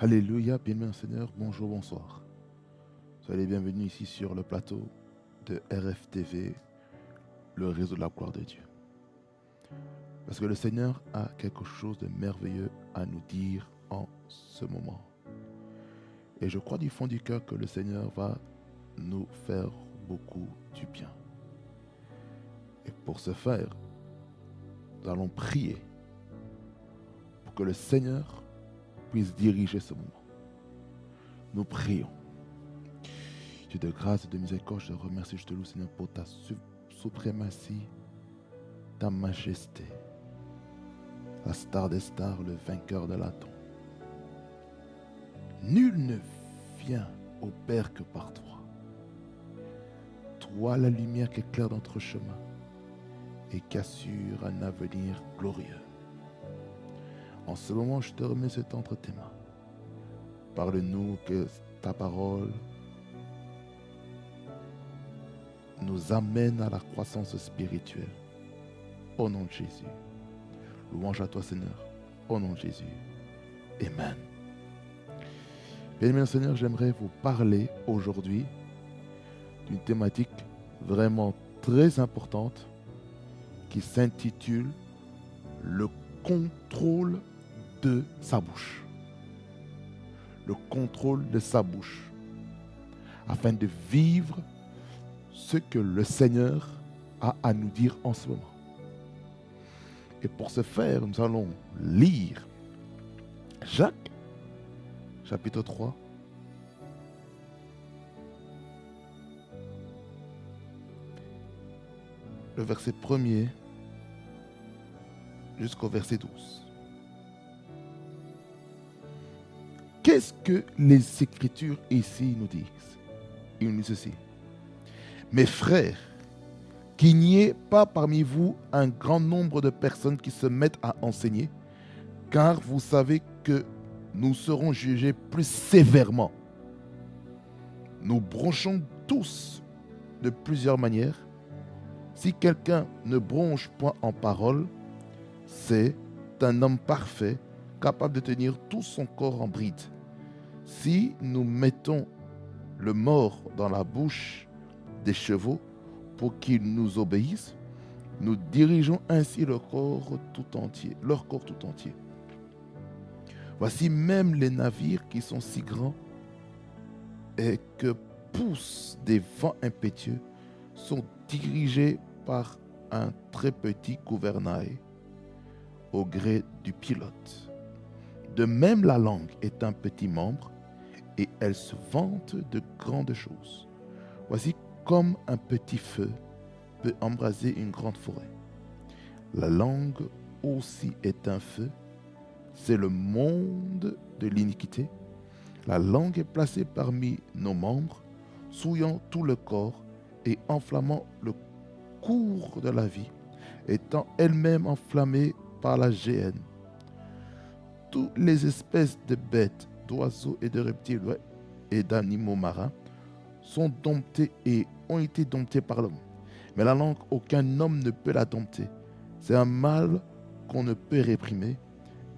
Alléluia, bien-aimé Seigneur, bonjour, bonsoir. Soyez les bienvenus ici sur le plateau de RFTV, le réseau de la gloire de Dieu. Parce que le Seigneur a quelque chose de merveilleux à nous dire en ce moment. Et je crois du fond du cœur que le Seigneur va nous faire beaucoup du bien. Et pour ce faire, nous allons prier pour que le Seigneur puisse diriger ce moment. Nous prions. Dieu de grâce et de miséricorde, je te remercie, je te loue, Seigneur, pour ta suprématie, ta majesté, la star des stars, le vainqueur de l'aton. Nul ne vient au Père que par toi. Toi, la lumière qui éclaire notre chemin et qui assure un avenir glorieux. En ce moment, je te remets cet entre tes mains. Parle-nous que ta parole nous amène à la croissance spirituelle. Au nom de Jésus. Louange à toi, Seigneur. Au nom de Jésus. Amen. Bien-aimé Seigneur, j'aimerais vous parler aujourd'hui d'une thématique vraiment très importante qui s'intitule le contrôle de sa bouche. Le contrôle de sa bouche. Afin de vivre ce que le Seigneur a à nous dire en ce moment. Et pour ce faire, nous allons lire Jacques, chapitre 3, le verset 1er jusqu'au verset 12. Qu'est-ce que les Écritures ici nous disent? Ils nous disent ceci. Mes frères, qu'il n'y ait pas parmi vous un grand nombre de personnes qui se mettent à enseigner, car vous savez que nous serons jugés plus sévèrement. Nous bronchons tous de plusieurs manières. Si quelqu'un ne bronche point en parole, c'est un homme parfait, capable de tenir tout son corps en bride. Si nous mettons le mors dans la bouche des chevaux pour qu'ils nous obéissent, nous dirigeons ainsi leur corps tout entier. Voici même les navires qui sont si grands et que poussent des vents impétueux sont dirigés par un très petit gouvernail au gré du pilote. De même, la langue est un petit membre et elle se vante de grandes choses. Voici comme un petit feu peut embraser une grande forêt. La langue aussi est un feu, c'est le monde de l'iniquité. La langue est placée parmi nos membres, souillant tout le corps et enflammant le cours de la vie, étant elle-même enflammée par la géhenne. Toutes les espèces de bêtes, d'oiseaux et de reptiles et d'animaux marins sont domptés et ont été domptés par l'homme. Mais la langue, aucun homme ne peut la dompter. C'est un mal qu'on ne peut réprimer.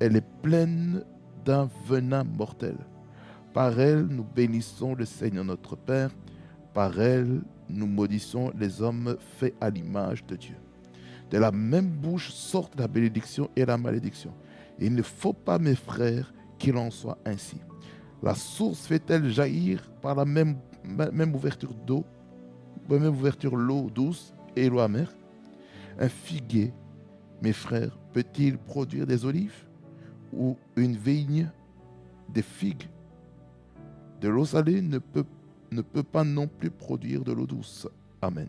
Elle est pleine d'un venin mortel. Par elle, nous bénissons le Seigneur notre Père. Par elle, nous maudissons les hommes faits à l'image de Dieu. De la même bouche sortent la bénédiction et la malédiction. Il ne faut pas, mes frères, qu'il en soit ainsi. La source fait-elle jaillir par la même ouverture d'eau, même ouverture l'eau douce et l'eau amère? Un figuier, mes frères, peut-il produire des olives? Ou une vigne des figues? De l'eau salée ne peut pas non plus produire de l'eau douce. Amen.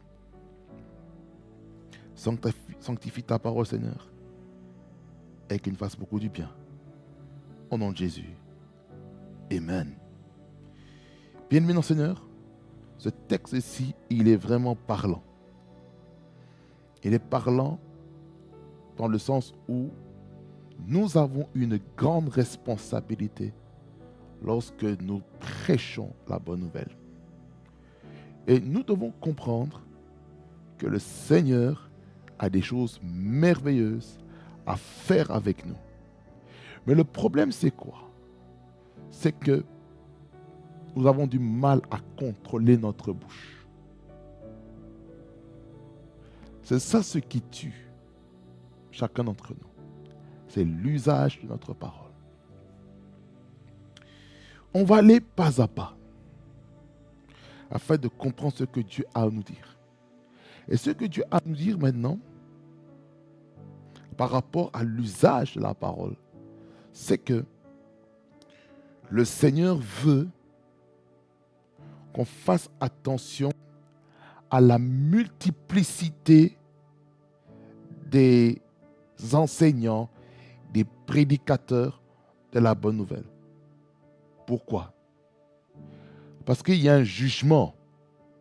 Sanctifie ta parole, Seigneur, et qu'il nous fasse beaucoup du bien. Au nom de Jésus. Amen. Bien-aimé Seigneur, ce texte-ci, il est vraiment parlant. Il est parlant dans le sens où nous avons une grande responsabilité lorsque nous prêchons la bonne nouvelle. Et nous devons comprendre que le Seigneur a des choses merveilleuses à faire avec nous. Mais le problème, c'est quoi? c'est que nous avons du mal à contrôler notre bouche. C'est ça ce qui tue chacun d'entre nous. C'est l'usage de notre parole. On va aller pas à pas afin de comprendre ce que Dieu a à nous dire. Et ce que Dieu a à nous dire maintenant, par rapport à l'usage de la parole, c'est que le Seigneur veut qu'on fasse attention à la multiplicité des enseignants, des prédicateurs de la bonne nouvelle. Pourquoi? Parce qu'il y a un jugement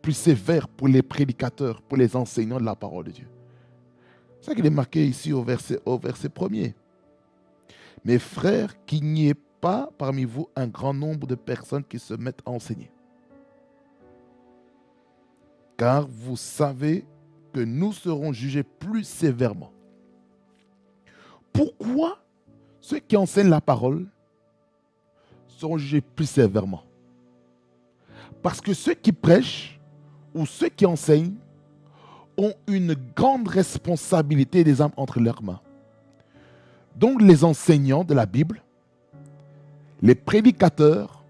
plus sévère pour les prédicateurs, pour les enseignants de la parole de Dieu. C'est ça qu'il est marqué ici au verset 1er. Mes frères, qu'il n'y ait pas parmi vous un grand nombre de personnes qui se mettent à enseigner. Car vous savez que nous serons jugés plus sévèrement. Pourquoi ceux qui enseignent la parole seront jugés plus sévèrement? Parce que ceux qui prêchent ou ceux qui enseignent ont une grande responsabilité des âmes entre leurs mains. Donc les enseignants de la Bible, les prédicateurs,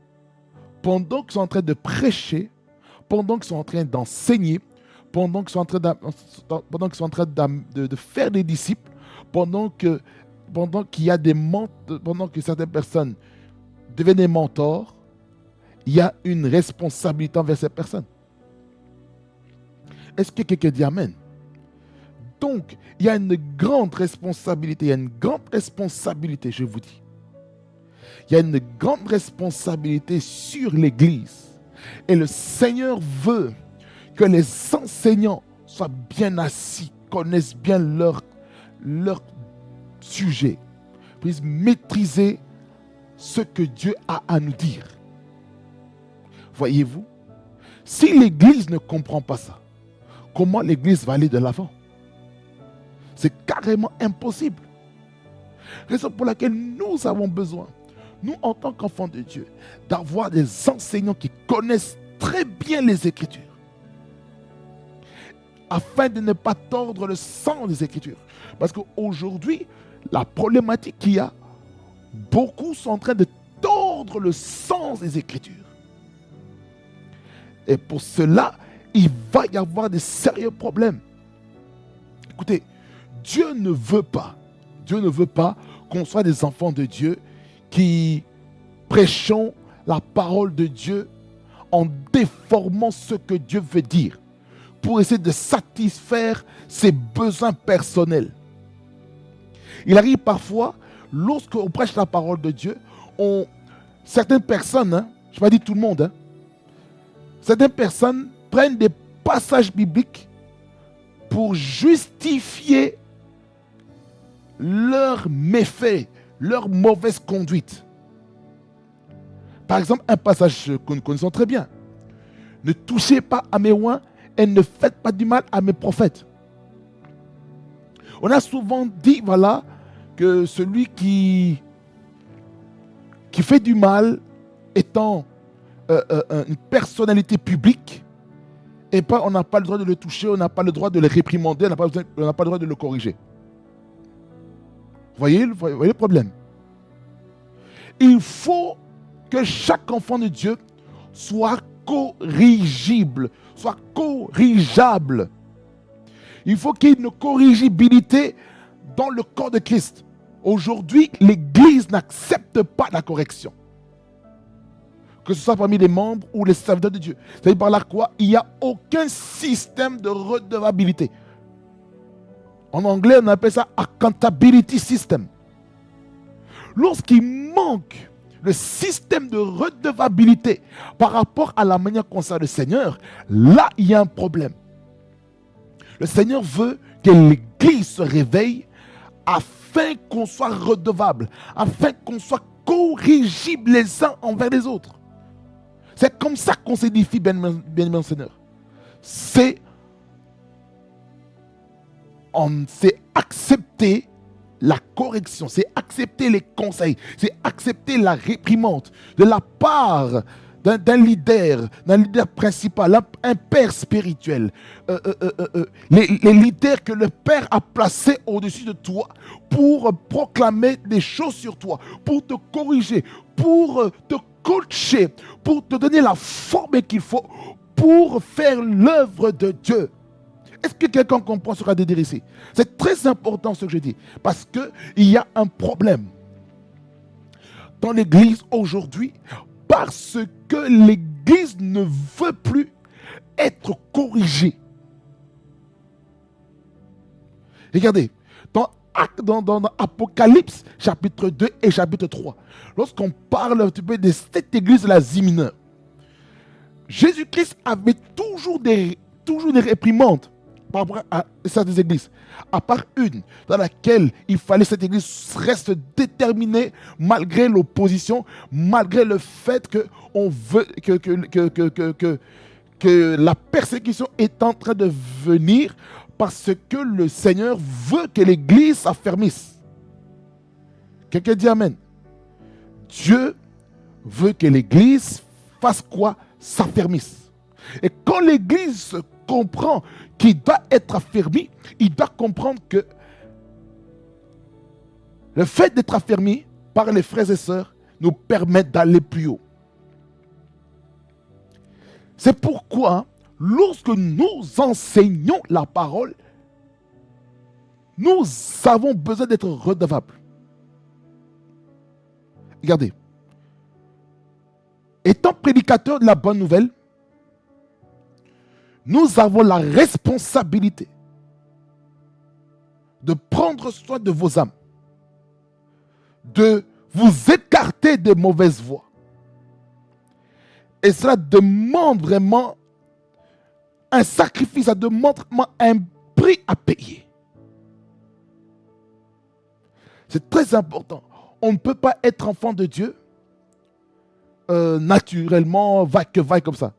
pendant qu'ils sont en train de prêcher, pendant qu'ils sont en train d'enseigner, pendant qu'ils sont en train de faire des disciples, pendant qu'il y a pendant que certaines personnes deviennent des mentors, il y a une responsabilité envers ces personnes. Est-ce que quelqu'un dit Amen? Donc, il y a une grande responsabilité, je vous dis. Il y a une grande responsabilité sur l'Église. Et le Seigneur veut que les enseignants soient bien assis, connaissent bien leur sujet, puissent maîtriser ce que Dieu a à nous dire. Voyez-vous, si l'Église ne comprend pas ça, comment l'Église va aller de l'avant? C'est carrément impossible. Raison pour laquelle nous avons besoin, nous en tant qu'enfants de Dieu, d'avoir des enseignants qui connaissent très bien les Écritures, afin de ne pas tordre le sens des Écritures. Parce qu'aujourd'hui, la problématique qu'il y a, beaucoup sont en train de tordre le sens des Écritures. Et pour cela, il va y avoir de sérieux problèmes. Écoutez, Dieu ne veut pas qu'on soit des enfants de Dieu qui prêchons la parole de Dieu en déformant ce que Dieu veut dire pour essayer de satisfaire ses besoins personnels. Il arrive parfois, lorsqu'on prêche la parole de Dieu, certaines personnes, je ne vais pas dire tout le monde, certaines personnes prennent des passages bibliques pour justifier leurs méfaits, leur mauvaise conduite. Par exemple, un passage que nous connaissons très bien. Ne touchez pas à mes oins et ne faites pas du mal à mes prophètes. On a souvent dit, voilà, que celui qui fait du mal étant une personnalité publique, et on n'a pas le droit de le toucher, on n'a pas le droit de le réprimander, on n'a pas le droit de le corriger. Vous voyez le problème? Il faut que chaque enfant de Dieu soit corrigible, soit corrigeable. Il faut qu'il y ait une corrigibilité dans le corps de Christ. Aujourd'hui, l'Église n'accepte pas la correction. Que ce soit parmi les membres ou les serviteurs de Dieu. C'est-à-dire par là quoi? Il n'y a aucun système de redevabilité. En anglais, on appelle ça accountability system. Lorsqu'il manque le système de redevabilité par rapport à la manière qu'on sert le Seigneur, là, il y a un problème. Le Seigneur veut que l'Église se réveille afin qu'on soit redevable, afin qu'on soit corrigible les uns envers les autres. C'est comme ça qu'on s'édifie, bien-aimé Seigneur. C'est accepter la correction, c'est accepter les conseils, c'est accepter la réprimande de la part d'un leader principal, un père spirituel, les leaders que le père a placés au-dessus de toi pour proclamer des choses sur toi, pour te corriger, pour te coacher, pour te donner la forme qu'il faut pour faire l'œuvre de Dieu. Est-ce que quelqu'un comprend ce qu'a dit ici? C'est très important ce que je dis, parce qu'il y a un problème dans l'Église aujourd'hui, parce que l'Église ne veut plus être corrigée. Regardez, dans Apocalypse, chapitre 2 et chapitre 3, lorsqu'on parle un petit peu de cette église de l'Asie mineure, Jésus-Christ avait toujours des réprimandes par rapport à certaines églises, à part une dans laquelle il fallait que cette église reste déterminée malgré l'opposition, malgré le fait qu'on veut que la persécution est en train de venir, parce que le Seigneur veut que l'église s'affermisse. Quelqu'un dit Amen. Dieu veut que l'église fasse quoi? S'affermisse. Et quand l'église comprend qu'il doit être affermi, il doit comprendre que le fait d'être affermi par les frères et sœurs nous permet d'aller plus haut. C'est pourquoi, lorsque nous enseignons la parole, nous avons besoin d'être redevables. Regardez. Étant prédicateur de la bonne nouvelle, nous avons la responsabilité de prendre soin de vos âmes, de vous écarter des mauvaises voies. Et cela demande vraiment un sacrifice, ça demande un prix à payer. C'est très important. On ne peut pas être enfant de Dieu naturellement, vaille comme ça.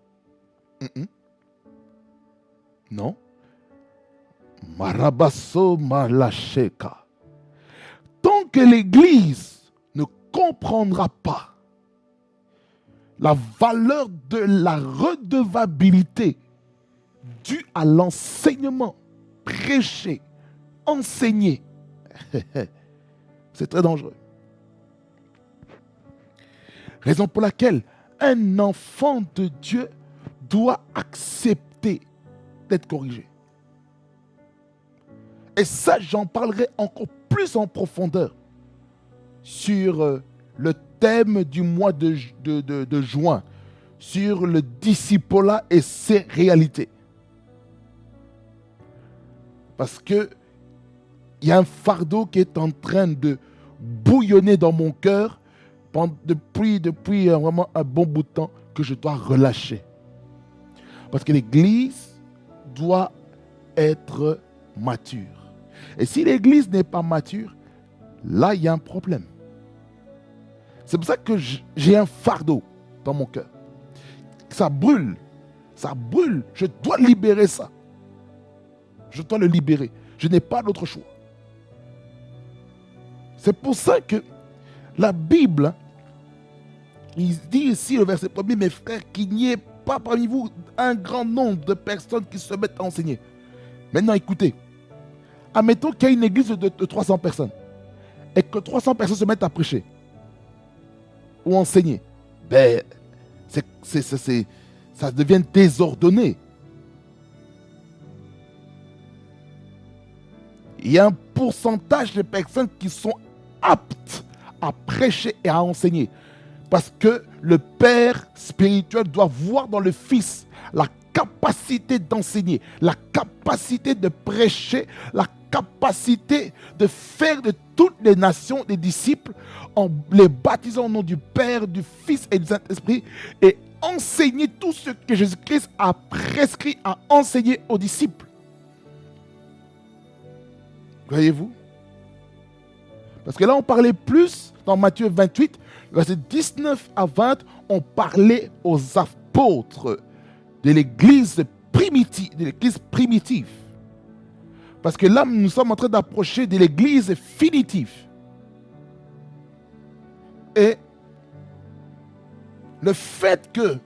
Non. Marabasso malacheka. Tant que l'Église ne comprendra pas la valeur de la redevabilité due à l'enseignement, prêché, enseigné, c'est très dangereux. Raison pour laquelle un enfant de Dieu doit accepter d'être corrigé. Et ça, j'en parlerai encore plus en profondeur sur le thème du mois de juin, sur le discipolat et ses réalités. Parce que il y a un fardeau qui est en train de bouillonner dans mon cœur depuis vraiment un bon bout de temps, que je dois relâcher. Parce que l'Église doit être mature. Et si l'Église n'est pas mature, là, il y a un problème. C'est pour ça que j'ai un fardeau dans mon cœur. Ça brûle. Ça brûle. Je dois libérer ça. Je dois le libérer. Je n'ai pas d'autre choix. C'est pour ça que la Bible, il dit ici, le verset 1er, mes frères, qu'il n'y ait pas parmi vous un grand nombre de personnes qui se mettent à enseigner. Maintenant, écoutez. Admettons qu'il y a une église de 300 personnes et que 300 personnes se mettent à prêcher ou enseigner. Ben, ça devient désordonné. Il y a un pourcentage de personnes qui sont aptes à prêcher et à enseigner. Parce que le père spirituel doit voir dans le fils la capacité d'enseigner, la capacité de prêcher, la capacité de faire de toutes les nations des disciples en les baptisant au nom du Père, du Fils et du Saint-Esprit, et enseigner tout ce que Jésus-Christ a prescrit à enseigner aux disciples. Voyez-vous? Parce que là, on parlait plus dans Matthieu 28, verset 19 à 20, on parlait aux apôtres de l'église primitive. Parce que là, nous sommes en train d'approcher de l'église finitive. Et le fait que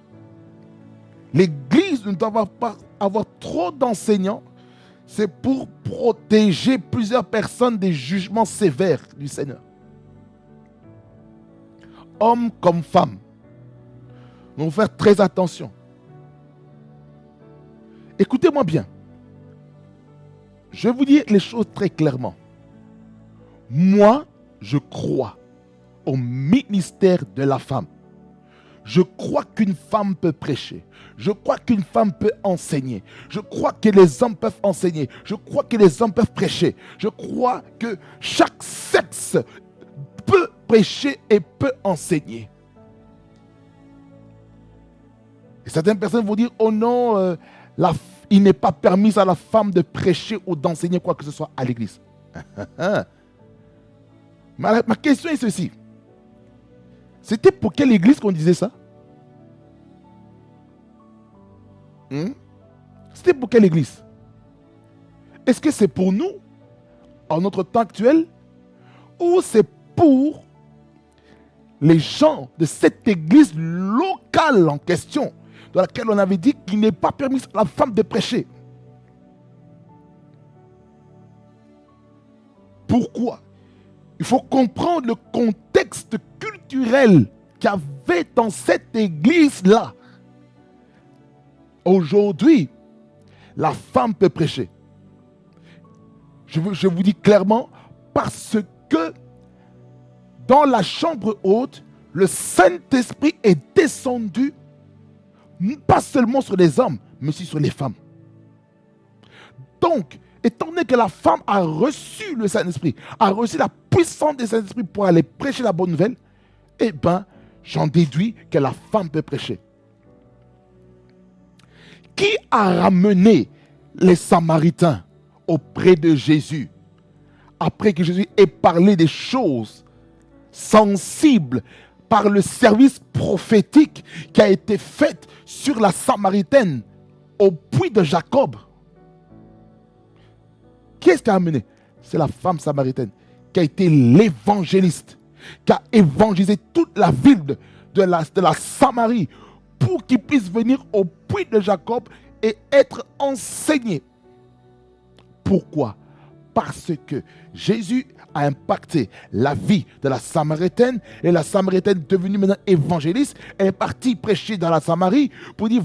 l'église ne doit pas avoir trop d'enseignants, c'est pour protéger plusieurs personnes des jugements sévères du Seigneur. Hommes comme femmes. Nous devons faire très attention. Écoutez-moi bien. Je vais vous dire les choses très clairement. Moi, je crois au ministère de la femme. Je crois qu'une femme peut prêcher. Je crois qu'une femme peut enseigner. Je crois que les hommes peuvent enseigner. Je crois que les hommes peuvent prêcher. Je crois que chaque sexe peut prêcher et peut enseigner. Et certaines personnes vont dire, oh non, il n'est pas permis à la femme de prêcher ou d'enseigner quoi que ce soit à l'église. Ma question est ceci. C'était pour quelle église qu'on disait ça? C'était pour quelle église? Est-ce que c'est pour nous, en notre temps actuel, ou c'est pour les gens de cette église locale en question, dans laquelle on avait dit qu'il n'est pas permis à la femme de prêcher? Pourquoi? Il faut comprendre le contexte culturel qu'il y avait dans cette église-là. Aujourd'hui, la femme peut prêcher. Je vous dis clairement, parce que dans la chambre haute, le Saint-Esprit est descendu, pas seulement sur les hommes, mais aussi sur les femmes. Donc, étant donné que la femme a reçu le Saint-Esprit, a reçu la puissance du Saint-Esprit pour aller prêcher la bonne nouvelle, eh bien, j'en déduis que la femme peut prêcher. Qui a ramené les Samaritains auprès de Jésus après que Jésus ait parlé des choses sensibles par le service prophétique qui a été fait sur la Samaritaine au puits de Jacob? Qui est-ce qui a amené? C'est la femme samaritaine qui a été l'évangéliste, qui a évangélisé toute la ville de la Samarie pour qu'ils puissent venir au puits de Jacob et être enseignés. Pourquoi? Parce que Jésus a impacté la vie de la Samaritaine et la Samaritaine est devenue maintenant évangéliste. Elle est partie prêcher dans la Samarie pour dire,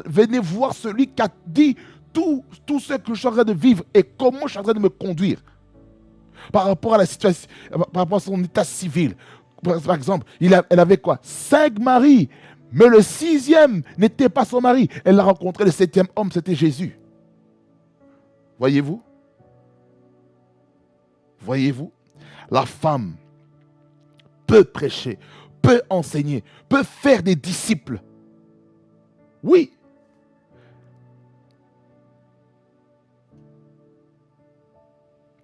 venez voir celui qui a dit tout ce que je suis en train de vivre et comment je suis en train de me conduire par rapport à la situation, par rapport à son état civil. Par exemple, elle avait quoi? 5 maris, mais le 6e n'était pas son mari. Elle a rencontré le 7e homme, c'était Jésus. Voyez-vous? Voyez-vous? La femme peut prêcher, peut enseigner, peut faire des disciples. Oui.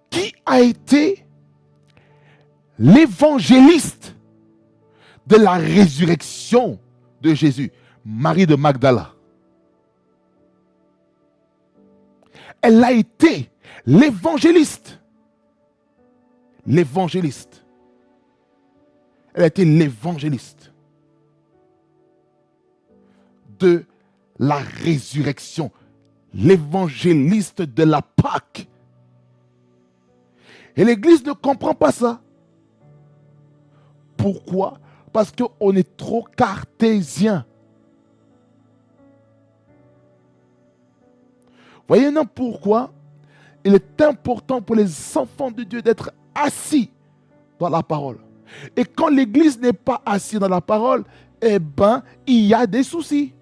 Qui a été l'évangéliste de la résurrection de Jésus? Marie de Magdala. Elle a été l'évangéliste. L'évangéliste. Elle a été l'évangéliste de la résurrection. L'évangéliste de la Pâque. Et l'Église ne comprend pas ça. Pourquoi? Parce qu'on est trop cartésien. Voyez non pourquoi il est important pour les enfants de Dieu d'être assis dans la parole. Et quand l'Église n'est pas assise dans la parole, eh bien, il y a des soucis.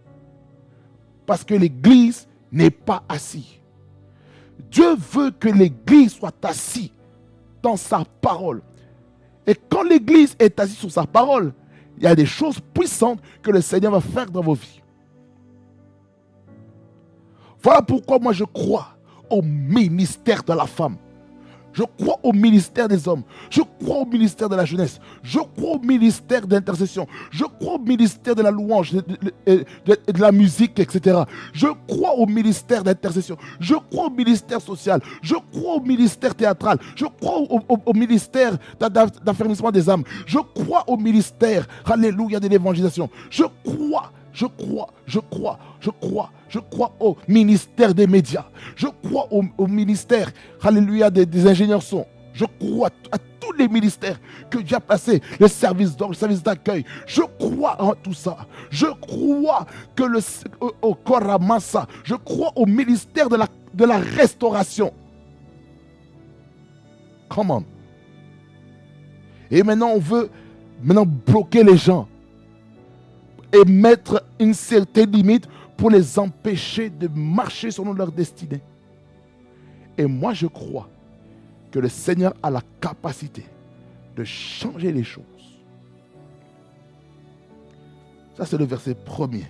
Parce que l'Église n'est pas assise. Dieu veut que l'Église soit assise dans sa parole. Et quand l'Église est assise sur sa parole, il y a des choses puissantes que le Seigneur va faire dans vos vies. Voilà pourquoi moi je crois au ministère de la femme. Je crois au ministère des hommes. Je crois au ministère de la jeunesse. Je crois au ministère d'intercession. Je crois au ministère de la louange, de la musique, etc. Je crois au ministère d'intercession. Je crois au ministère social. Je crois au ministère théâtral. Je crois au ministère d'affermissement des âmes. Je crois au ministère, alléluia, de l'évangélisation. Je crois au ministère des médias. Je crois au ministère, alléluia, des ingénieurs son. Je crois à tous les ministères que Dieu a placés, les services d'ordre, les services d'accueil. Je crois en tout ça. Je crois que au Koramassa, je crois au ministère de la restauration. Come on. Et maintenant, on veut bloquer les gens et mettre une certaine limite pour les empêcher de marcher selon leur destinée. Et moi, je crois que le Seigneur a la capacité de changer les choses. Ça, c'est le verset premier.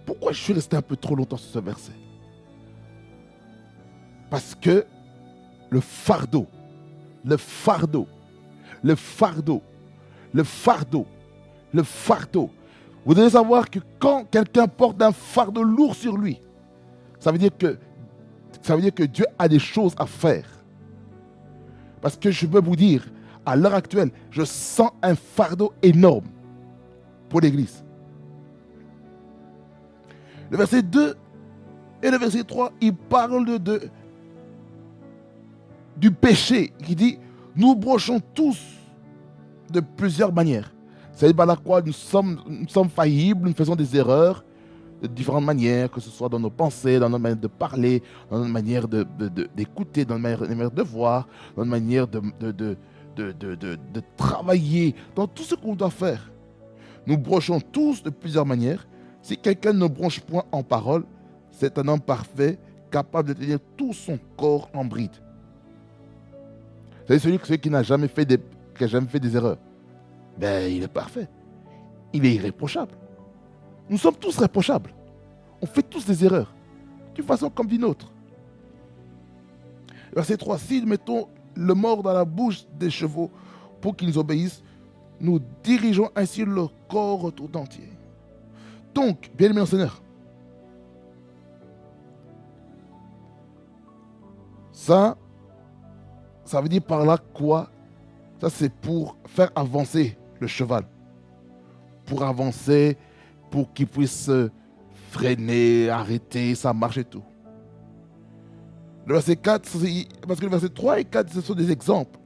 Pourquoi je suis resté un peu trop longtemps sur ce verset? Parce que le fardeau, vous devez savoir que quand quelqu'un porte un fardeau lourd sur lui, ça veut dire que Dieu a des choses à faire. Parce que je peux vous dire, à l'heure actuelle, je sens un fardeau énorme pour l'Église. Le verset 2 et le verset 3, il parle du péché. Il dit, nous brochons tous de plusieurs manières. C'est par la quoi nous sommes faillibles, nous faisons des erreurs de différentes manières, que ce soit dans nos pensées, dans notre manière de parler, dans notre manière d'écouter, dans notre manière de voir, dans notre manière de travailler, dans tout ce qu'on doit faire. Nous brochons tous de plusieurs manières. Si quelqu'un ne bronche point en parole, c'est un homme parfait, capable de tenir tout son corps en bride. C'est celui qui n'a jamais fait des erreurs. Ben, il est parfait. Il est irréprochable. Nous sommes tous réprochables. On fait tous des erreurs, d'une façon comme d'une autre. Verset 3, si nous mettons le mort dans la bouche des chevaux pour qu'ils nous obéissent, nous dirigeons ainsi leur corps tout entier. Donc, bien aimé Seigneur, ça veut dire par là quoi? Ça, c'est pour faire avancer le cheval. Pour avancer, pour qu'il puisse freiner, arrêter, ça marche et tout. Le verset 4, parce que le verset 3 et 4, ce sont des exemples.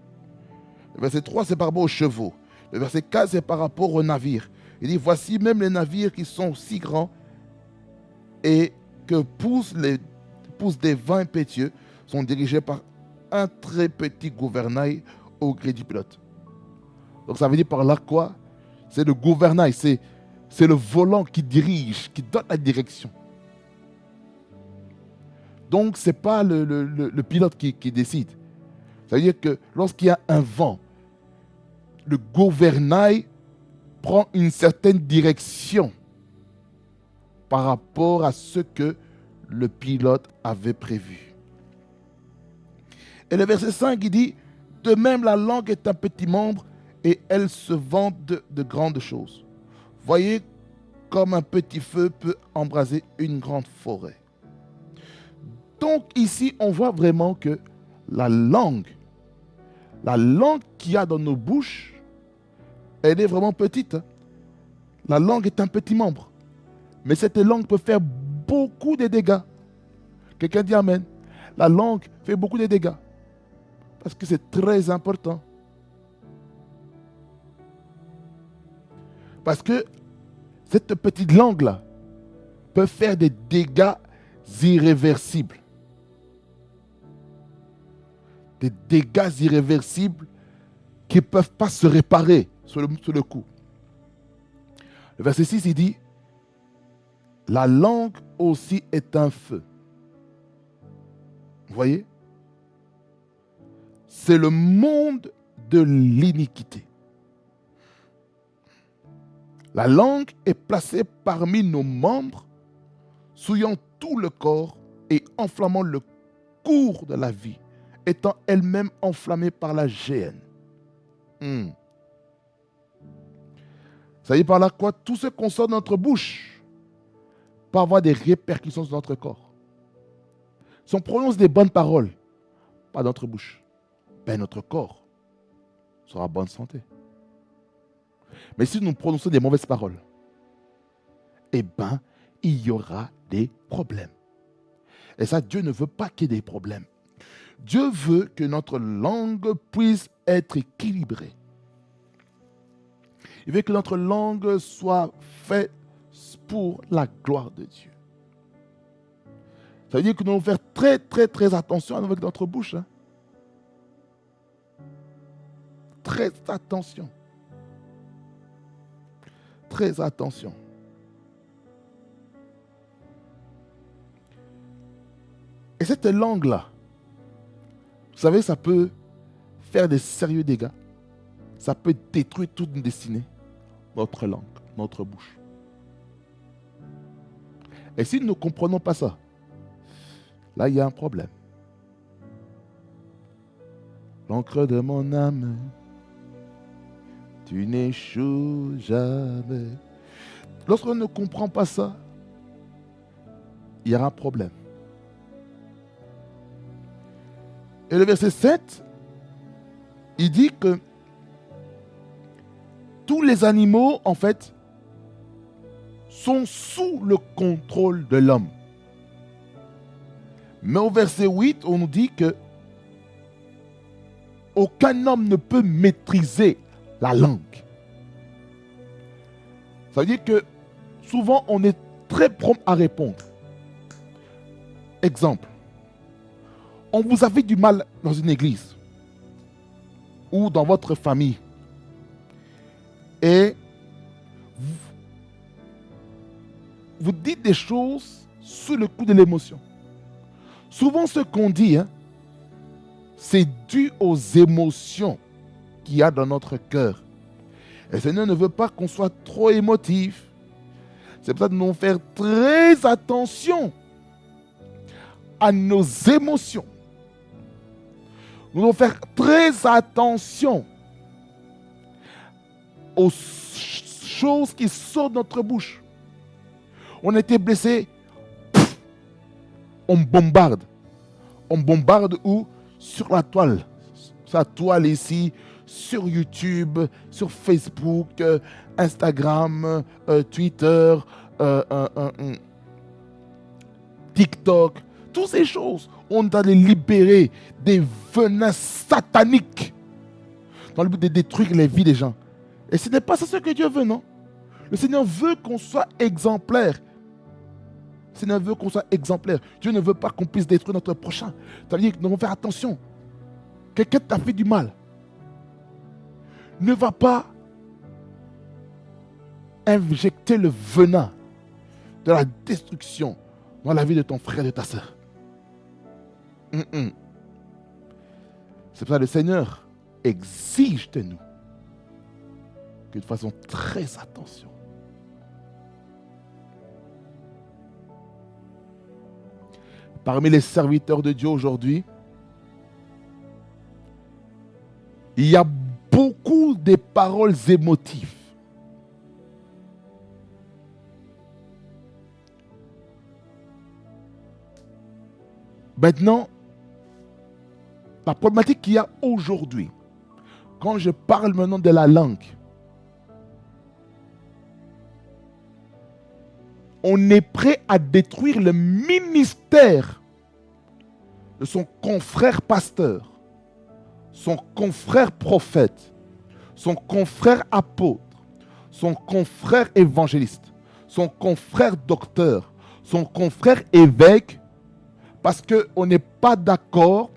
Le verset 3, c'est par rapport aux chevaux. Le verset 4, c'est par rapport aux navires. Il dit, voici même les navires qui sont si grands et que poussent des vents impétueux, sont dirigés par un très petit gouvernail au gré du pilote. Donc ça veut dire par là quoi? C'est le gouvernail, c'est le volant qui dirige, qui donne la direction. Donc ce n'est pas le pilote qui décide. Ça veut dire que lorsqu'il y a un vent, le gouvernail prend une certaine direction par rapport à ce que le pilote avait prévu. Et le verset 5, il dit, de même la langue est un petit membre et elle se vante de grandes choses. Voyez comme un petit feu peut embraser une grande forêt. Donc ici, on voit vraiment que la langue qu'il y a dans nos bouches, elle est vraiment petite. La langue est un petit membre. Mais cette langue peut faire beaucoup de dégâts. Quelqu'un dit Amen. La langue fait beaucoup de dégâts. Parce que c'est très important. Parce que cette petite langue-là peut faire des dégâts irréversibles. Des dégâts irréversibles qui ne peuvent pas se réparer sur le coup. Le verset 6, il dit, la langue aussi est un feu. Vous voyez? C'est le monde de l'iniquité. La langue est placée parmi nos membres, souillant tout le corps et enflammant le cours de la vie. étant elle-même enflammée par la géhenne. Ça veut dire par là quoi? Tout ce qu'on sort de notre bouche peut avoir des répercussions sur notre corps. Si on prononce des bonnes paroles, pas dans notre bouche, ben notre corps sera en bonne santé. Mais si nous prononçons des mauvaises paroles, eh bien, il y aura des problèmes. Et ça, Dieu ne veut pas qu'il y ait des problèmes. Dieu veut que notre langue puisse être équilibrée. Il veut que notre langue soit faite pour la gloire de Dieu. Ça veut dire que nous devons faire très, très, très attention avec notre bouche. Très attention. Très attention. Et cette langue-là, vous savez, ça peut faire des sérieux dégâts. Ça peut détruire toute une destinée. Notre langue, notre bouche. Et si nous ne comprenons pas ça, là, il y a un problème. L'encre de mon âme, tu n'échoues jamais. Lorsqu'on ne comprend pas ça, il y aura un problème. Et le verset 7, il dit que tous les animaux, en fait, sont sous le contrôle de l'homme. Mais au verset 8, on nous dit que aucun homme ne peut maîtriser la langue. Ça veut dire que souvent, on est très prompt à répondre. Exemple, on vous a fait du mal dans une église ou dans votre famille. Et vous dites des choses sous le coup de l'émotion. Souvent, ce qu'on dit, c'est dû aux émotions qu'il y a dans notre cœur. Et le Seigneur ne veut pas qu'on soit trop émotif. C'est pour ça que nous devons faire très attention à nos émotions. Nous devons faire très attention aux choses qui sortent de notre bouche. On a été blessé, on bombarde. On bombarde où? Sur la toile. Sur la toile ici, sur YouTube, sur Facebook, Instagram, Twitter, TikTok. Toutes ces choses, on doit les libérer des venins sataniques dans le but de détruire les vies des gens. Et ce n'est pas ça ce que Dieu veut, non? Le Seigneur veut qu'on soit exemplaire. Le Seigneur veut qu'on soit exemplaire. Dieu ne veut pas qu'on puisse détruire notre prochain. Ça veut dire que nous devons faire attention. Quelqu'un t'a fait du mal. Ne va pas injecter le venin de la destruction dans la vie de ton frère et de ta sœur. C'est pour ça que le Seigneur exige de nous que nous fassions très attention. Parmi les serviteurs de Dieu aujourd'hui, il y a beaucoup de paroles émotives. Maintenant, la problématique qu'il y a aujourd'hui, quand je parle maintenant de la langue, on est prêt à détruire le ministère de son confrère pasteur, son confrère prophète, son confrère apôtre, son confrère évangéliste, son confrère docteur, son confrère évêque, parce qu'on n'est pas d'accord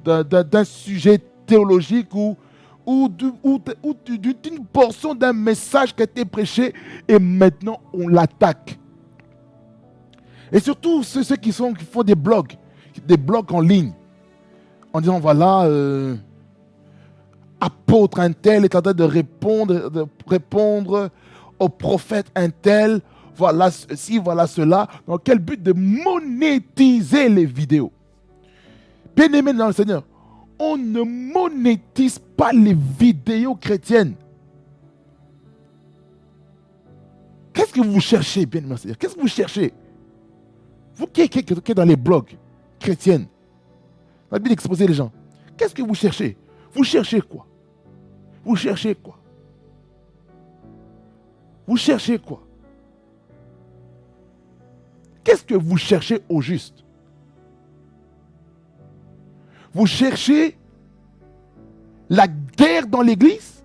d'un sujet théologique ou d'une portion d'un message qui a été prêché et maintenant on l'attaque. Et surtout ceux qui font des blogs en ligne, en disant voilà, apôtre un tel est en train de répondre au prophète un tel, voilà ceci, voilà cela, dans quel but? De monétiser les vidéos. Bien-aimés dans le Seigneur, on ne monétise pas les vidéos chrétiennes. Qu'est-ce que vous cherchez, bien aimé Seigneur? Qu'est-ce que vous cherchez? Vous qui êtes dans les blogs chrétiennes, on a bien exposé les gens. Qu'est-ce que vous cherchez? Vous cherchez quoi? Vous cherchez quoi? Vous cherchez quoi? Qu'est-ce que vous cherchez au juste? Vous cherchez la guerre dans l'église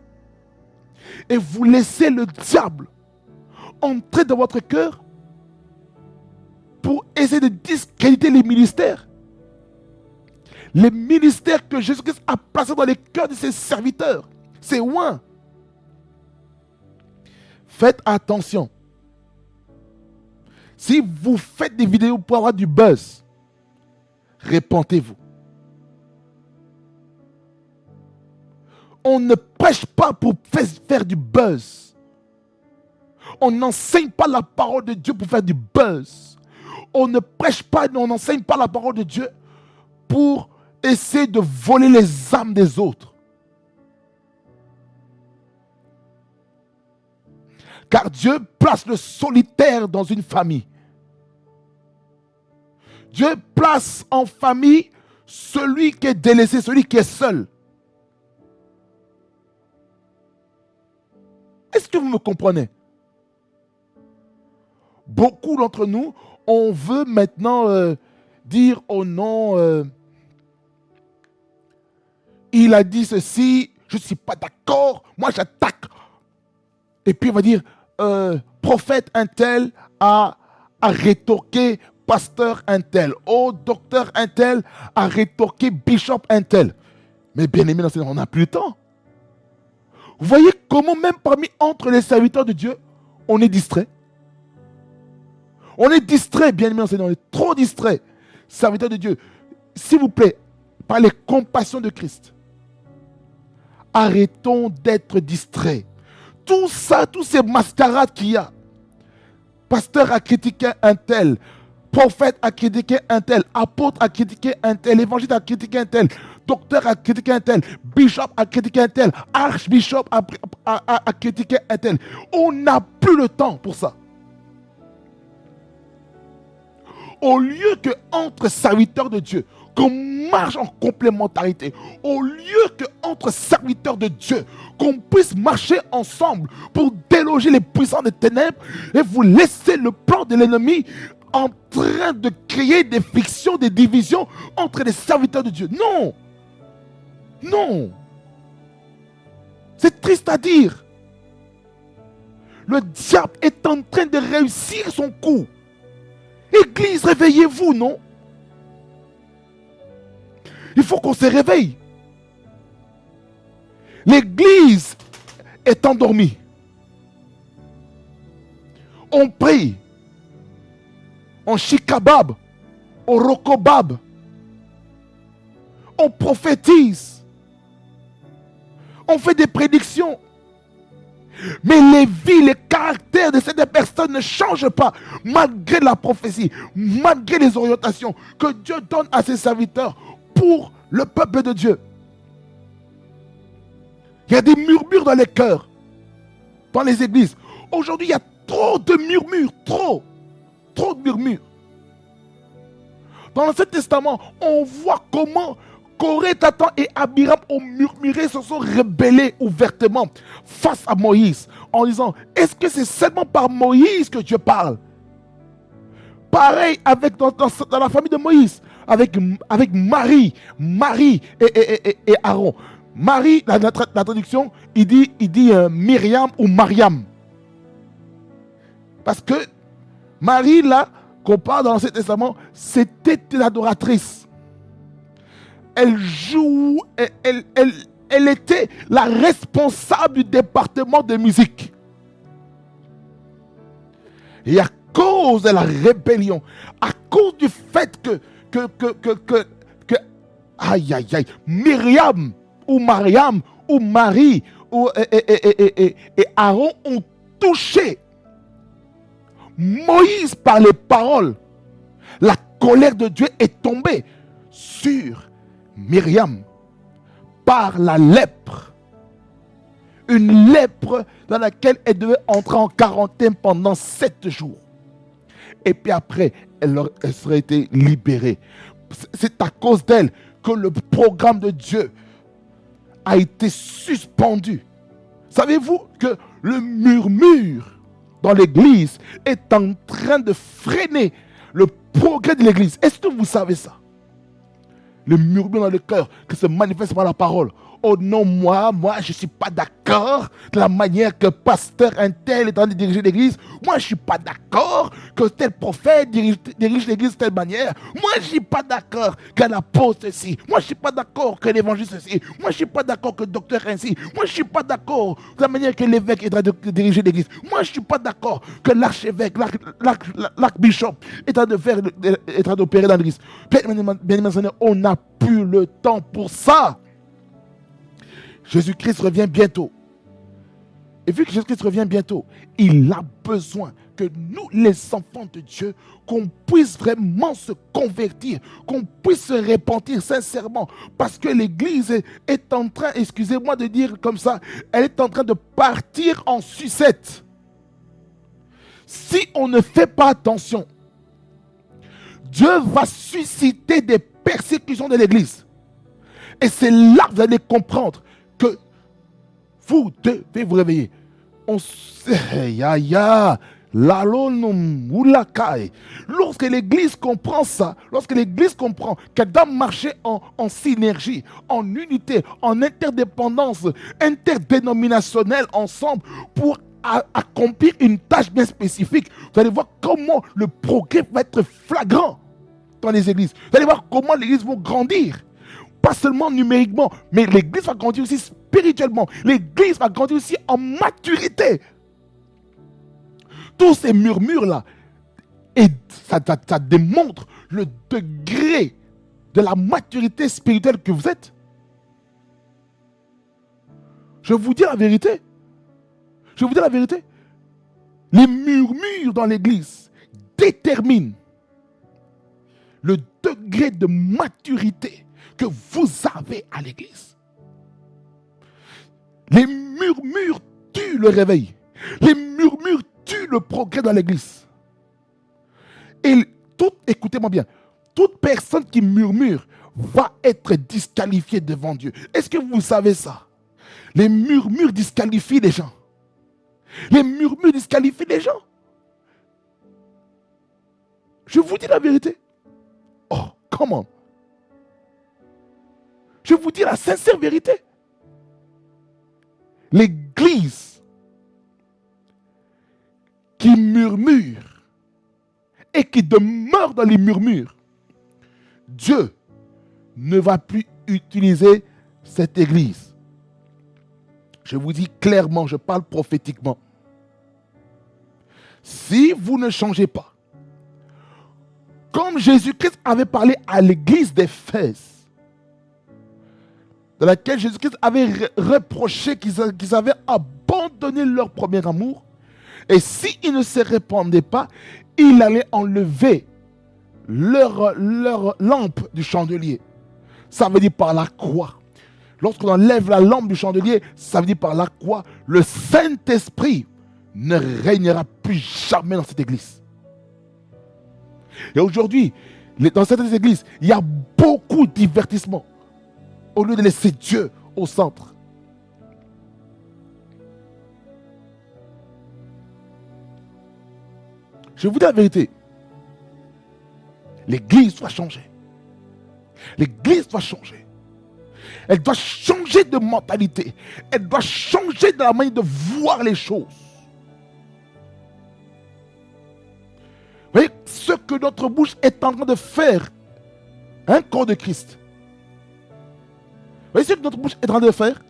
et vous laissez le diable entrer dans votre cœur pour essayer de discréditer les ministères. Les ministères que Jésus-Christ a placés dans les cœurs de ses serviteurs, ses oints. Faites attention. Si vous faites des vidéos pour avoir du buzz, répentez-vous. On ne prêche pas pour faire du buzz. On n'enseigne pas la parole de Dieu pour faire du buzz. On ne prêche pas, on n'enseigne pas la parole de Dieu pour essayer de voler les âmes des autres. Car Dieu place le solitaire dans une famille. Dieu place en famille celui qui est délaissé, celui qui est seul. Est-ce que vous me comprenez? Beaucoup d'entre nous, on veut maintenant dire oh non, il a dit ceci, je ne suis pas d'accord, moi j'attaque. Et puis on va dire, prophète un tel a rétorqué pasteur un tel, oh docteur un tel a rétorqué bishop un tel. Mais bien aimé, on n'a plus le temps. Vous voyez comment même entre les serviteurs de Dieu, on est distrait. On est distrait, bien aimé, on est trop distrait. Serviteurs de Dieu, s'il vous plaît, par les compassions de Christ, arrêtons d'être distraits. Tout ça, tous ces mascarades qu'il y a. Pasteur a critiqué un tel, prophète a critiqué un tel, apôtre a critiqué un tel, évangile a critiqué un tel, docteur a critiqué un tel, bishop a critiqué un tel, archbishop a critiqué un tel. On n'a plus le temps pour ça. Au lieu que entre serviteurs de Dieu, qu'on marche en complémentarité, au lieu que entre serviteurs de Dieu, qu'on puisse marcher ensemble pour déloger les puissants des ténèbres et vous laisser le plan de l'ennemi en train de créer des frictions, des divisions entre les serviteurs de Dieu. Non! Non! C'est triste à dire. Le diable est en train de réussir son coup. Église, réveillez-vous, non? Il faut qu'on se réveille. L'église est endormie. On prie. On chikabab. On rokobab. On prophétise. On fait des prédictions. Mais les vies, les caractères de ces personnes ne changent pas malgré la prophétie, malgré les orientations que Dieu donne à ses serviteurs pour le peuple de Dieu. Il y a des murmures dans les cœurs, dans les églises. Aujourd'hui, il y a trop de murmures, trop de murmures. Dans l'Ancien Testament, on voit comment Corée, Dathan et Abiram ont murmuré, se sont rebellés ouvertement face à Moïse en disant, est-ce que c'est seulement par Moïse que Dieu parle? Pareil avec dans la famille de Moïse, avec Marie et Aaron. Marie, la traduction, il dit Myriam ou Mariam. Parce que Marie, là, qu'on parle dans l'Ancien Testament, c'était une adoratrice. Elle joue, elle était la responsable du département de musique. Et à cause de la rébellion, à cause du fait que Myriam ou Mariam ou Marie et Aaron ont touché Moïse par les paroles, la colère de Dieu est tombée sur Myriam par la lèpre. Une lèpre dans laquelle elle devait entrer en quarantaine pendant 7 jours. Et puis après, elle serait été libérée. C'est à cause d'elle que le programme de Dieu a été suspendu. Savez-vous que le murmure dans l'église est en train de freiner le progrès de l'église? Est-ce que vous savez ça? Le murmure dans le cœur qui se manifeste par la parole. Oh non, moi, je ne suis pas d'accord de la manière que pasteur un tel est en train de diriger l'église. Moi, je ne suis pas d'accord que tel prophète dirige l'église de telle manière. Moi, je ne suis pas d'accord que l'apôtre ceci. Moi, je ne suis pas d'accord que l'évangile ceci. Moi, je ne suis pas d'accord que le docteur ainsi. Moi, je ne suis pas d'accord de la manière que l'évêque est en train de diriger l'église. Moi, je ne suis pas d'accord que l'archevêque, l'archbishop est en train d'opérer dans l'église. Bien aimé, on n'a plus le temps pour ça. Jésus-Christ revient bientôt. Et vu que Jésus-Christ revient bientôt, il a besoin que nous, les enfants de Dieu, qu'on puisse vraiment se convertir, qu'on puisse se repentir sincèrement. Parce que l'Église est en train, excusez-moi de dire comme ça, elle est en train de partir en sucette. Si on ne fait pas attention, Dieu va susciter des persécutions de l'Église. Et c'est là que vous allez comprendre que vous devez vous réveiller. Lorsque l'Église comprend ça, lorsque l'Église comprend qu'elle doit marcher en synergie, en unité, en interdépendance, interdénominationnelle ensemble pour accomplir une tâche bien spécifique, vous allez voir comment le progrès va être flagrant dans les églises. Vous allez voir comment les églises vont grandir. Pas seulement numériquement, mais l'église va grandir aussi spirituellement. L'église va grandir aussi en maturité. Tous ces murmures-là, et ça démontre le degré de la maturité spirituelle que vous êtes. Je vous dis la vérité. Je vous dis la vérité. Les murmures dans l'église déterminent le degré de maturité que vous avez à l'église. Les murmures tuent le réveil. Les murmures tuent le progrès dans l'église. Et écoutez-moi bien, toute personne qui murmure va être disqualifiée devant Dieu. Est-ce que vous savez ça? Les murmures disqualifient les gens. Les murmures disqualifient les gens. Je vous dis la vérité. Oh, comment? Je vous dis la sincère vérité. L'église qui murmure et qui demeure dans les murmures, Dieu ne va plus utiliser cette église. Je vous dis clairement, je parle prophétiquement. Si vous ne changez pas, comme Jésus-Christ avait parlé à l'église d'Éphèse, dans laquelle Jésus-Christ avait reproché qu'ils avaient abandonné leur premier amour, et s'ils ne se répandaient pas, il allait enlever leur lampe du chandelier. Ça veut dire par la croix. Lorsqu'on enlève la lampe du chandelier, ça veut dire par la croix, le Saint-Esprit ne régnera plus jamais dans cette église. Et aujourd'hui, dans cette église, il y a beaucoup de divertissement au lieu de laisser Dieu au centre. Je vous dis la vérité. L'église doit changer. L'église doit changer. Elle doit changer de mentalité. Elle doit changer de la manière de voir les choses. Vous voyez ce que notre bouche est en train de faire, un corps de Christ. Vous voyez ce que notre bouche est en train de faire?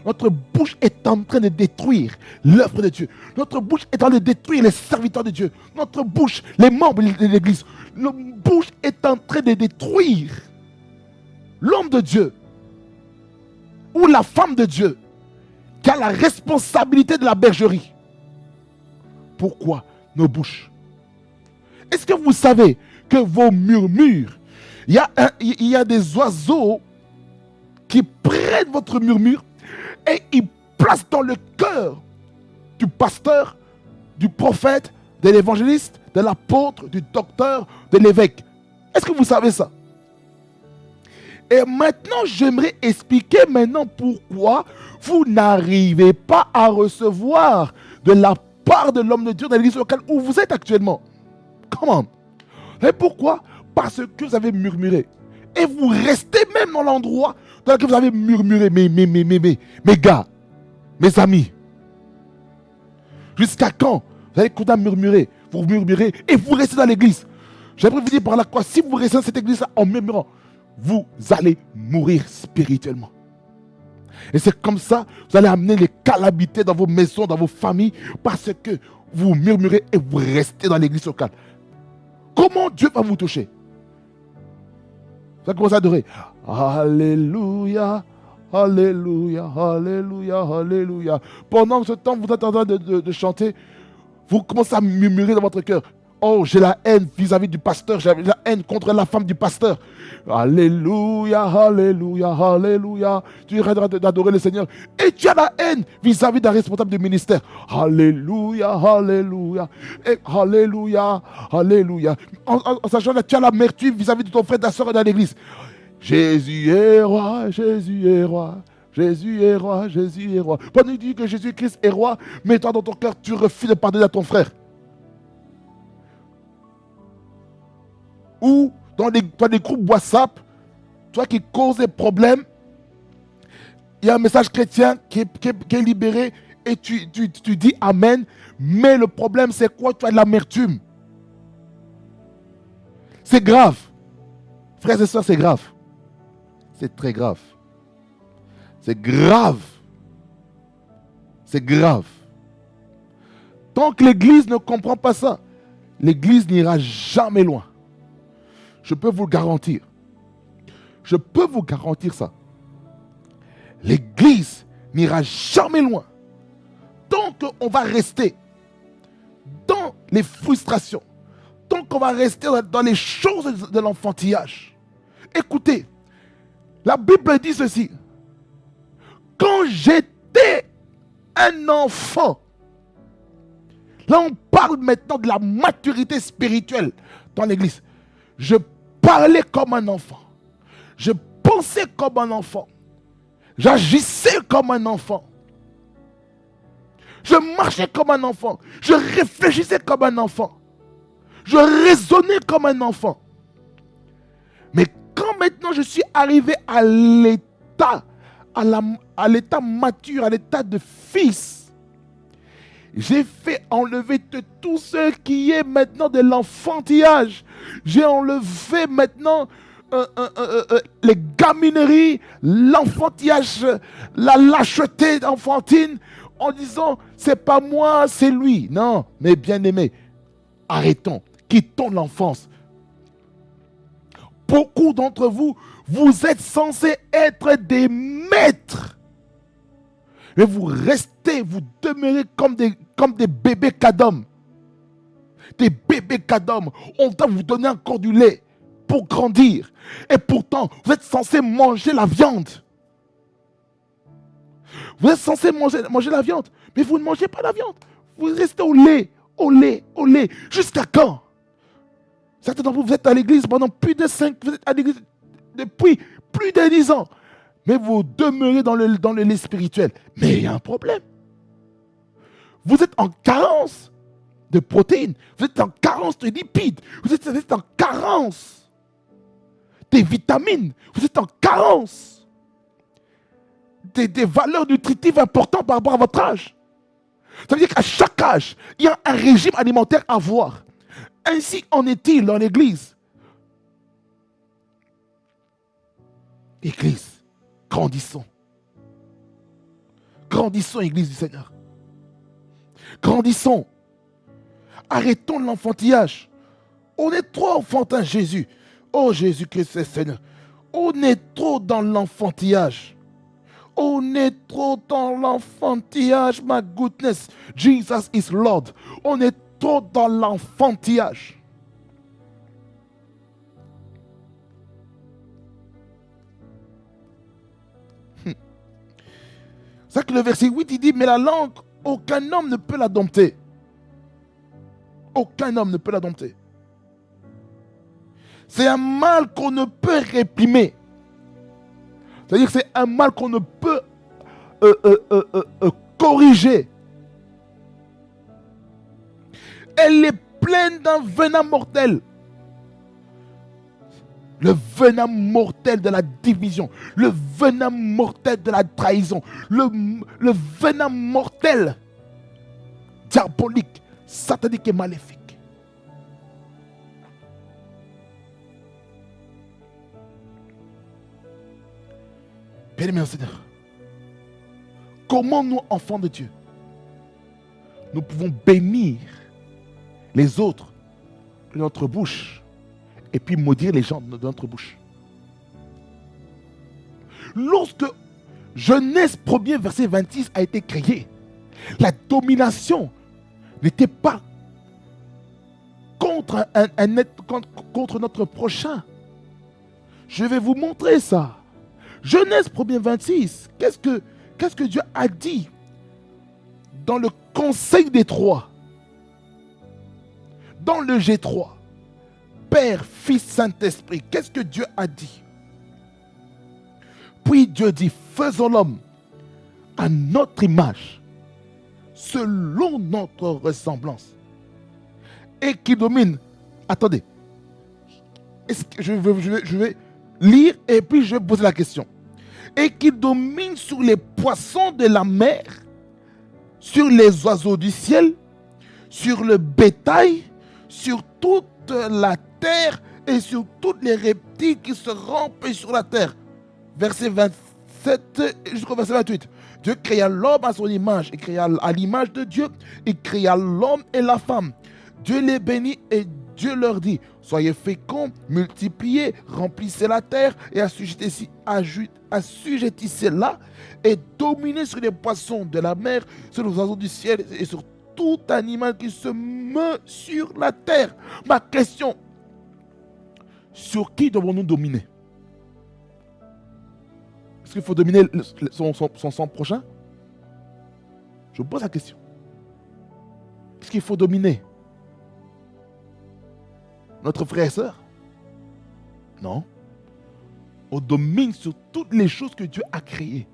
Notre bouche est en train de détruire l'œuvre de Dieu. Notre bouche est en train de détruire les serviteurs de Dieu. Notre bouche, les membres de l'église. Notre bouche est en train de détruire l'homme de Dieu ou la femme de Dieu qui a la responsabilité de la bergerie. Pourquoi nos bouches? Est-ce que vous savez que vos murmures, il y a des oiseaux qui prennent votre murmure et ils placent dans le cœur du pasteur, du prophète, de l'évangéliste, de l'apôtre, du docteur, de l'évêque. Est-ce que vous savez ça? Et maintenant, j'aimerais expliquer maintenant pourquoi vous n'arrivez pas à recevoir de la part de l'homme de Dieu dans l'église locale où vous êtes actuellement. Comment? Et pourquoi? Parce que vous avez murmuré. Et vous restez même dans l'endroit dans lequel vous avez murmuré. Mes gars, mes amis. Jusqu'à quand vous allez continuer à murmurer? Vous murmurez et vous restez dans l'église. J'aimerais vous dire par là quoi? Si vous restez dans cette église en murmurant, vous allez mourir spirituellement. Et c'est comme ça, vous allez amener les calamités dans vos maisons, dans vos familles, parce que vous murmurez et vous restez dans l'église locale. Comment Dieu va vous toucher? Vous allez commencer à adorer. Alléluia, alléluia, alléluia, alléluia. Pendant ce temps, vous êtes en train de chanter, vous commencez à murmurer dans votre cœur. Oh, j'ai la haine vis-à-vis du pasteur, j'ai la haine contre la femme du pasteur. Alléluia, alléluia, alléluia. Tu es en train d'adorer le Seigneur. Et tu as la haine vis-à-vis d'un responsable du ministère. Alléluia, alléluia. Et alléluia, alléluia. En sachant que tu as l'amertume vis-à-vis de ton frère, de ta soeur dans l'église. Jésus est roi, Jésus est roi. Jésus est roi, Jésus est roi. Pendant que tu dis que Jésus-Christ est roi, mais toi dans ton cœur, tu refuses de pardonner à ton frère. Ou dans des groupes WhatsApp, toi qui causes des problèmes, il y a un message chrétien qui est libéré et tu dis Amen, mais le problème c'est quoi? Tu as de l'amertume. C'est grave. Frères et sœurs, c'est grave. C'est très grave. C'est grave. C'est grave. Tant que l'Église ne comprend pas ça, l'Église n'ira jamais loin. Je peux vous le garantir. Je peux vous garantir ça. L'Église n'ira jamais loin. Tant qu'on va rester dans les frustrations, tant qu'on va rester dans les choses de l'enfantillage. Écoutez, la Bible dit ceci. Quand j'étais un enfant, là on parle maintenant de la maturité spirituelle dans l'Église. Je parlais comme un enfant. Je pensais comme un enfant. J'agissais comme un enfant. Je marchais comme un enfant. Je réfléchissais comme un enfant. Je raisonnais comme un enfant. Mais quand maintenant je suis arrivé à l'état, à l'état mature, à l'état de fils, j'ai fait enlever de tout ce qui est maintenant de l'enfantillage. J'ai enlevé maintenant les gamineries, l'enfantillage, la lâcheté enfantine, en disant c'est pas moi, c'est lui. Non, mais bien aimé, arrêtons, quittons l'enfance. Beaucoup d'entre vous, vous êtes censés être des maîtres. Mais vous restez, vous demeurez comme des bébés cadom. Des bébés cadom. On doit vous donner encore du lait pour grandir. Et pourtant, vous êtes censés manger la viande. Vous êtes censés manger la viande. Mais vous ne mangez pas la viande. Vous restez au lait, au lait, au lait. Jusqu'à quand? Certains d'entre vous, vous êtes à l'église pendant plus de 5, vous êtes à l'église depuis plus de 10 ans. Mais vous demeurez dans le lait spirituel. Mais il y a un problème. Vous êtes en carence de protéines. Vous êtes en carence de lipides. Vous êtes en carence des vitamines. Vous êtes en carence des valeurs nutritives importantes par rapport à votre âge. Ça veut dire qu'à chaque âge, il y a un régime alimentaire à avoir. Ainsi en est-il dans l'Église. Église, grandissons. Grandissons, Église du Seigneur. Grandissons. Arrêtons l'enfantillage. On est trop enfantin, Jésus. Oh, Jésus-Christ, Seigneur. On est trop dans l'enfantillage. On est trop dans l'enfantillage, my goodness. Jesus is Lord. On est trop dans l'enfantillage. C'est ça que le verset 8, il dit, mais la langue, aucun homme ne peut la dompter. Aucun homme ne peut la dompter. C'est un mal qu'on ne peut réprimer. C'est-à-dire que c'est un mal qu'on ne peut corriger. Elle est pleine d'un venin mortel. Le venin mortel de la division, le venin mortel de la trahison, le venin mortel diabolique, satanique et maléfique. Bien-aimés Seigneur, comment nous, enfants de Dieu, nous pouvons bénir les autres de notre bouche et puis maudire les gens de notre bouche. Lorsque Genèse 1er verset 26 a été créé, la domination n'était pas contre, contre notre prochain. Je vais vous montrer ça. Genèse 1er 26, qu'est-ce que Dieu a dit dans le conseil des trois, dans le G3, Père, Fils, Saint-Esprit, qu'est-ce que Dieu a dit? Puis Dieu dit, faisons l'homme à notre image, selon notre ressemblance, et qui domine. Attendez, je vais lire et puis je vais poser la question. Et qui domine sur les poissons de la mer, sur les oiseaux du ciel, sur le bétail, sur toute la terre et sur tous les reptiles qui se rampent sur la terre. Verset 27 jusqu'au verset 28. Dieu créa l'homme à son image, il créa à l'image de Dieu, il créa l'homme et la femme. Dieu les bénit et Dieu leur dit, soyez féconds, multipliez, remplissez la terre et assujettissez-la et dominez sur les poissons de la mer, sur les oiseaux du ciel et sur tout animal qui se meut sur la terre. Ma question, sur qui devons-nous dominer? Est-ce qu'il faut dominer son prochain? Je vous pose la question. Est-ce qu'il faut dominer notre frère et sœur? Non. On domine sur toutes les choses que Dieu a créées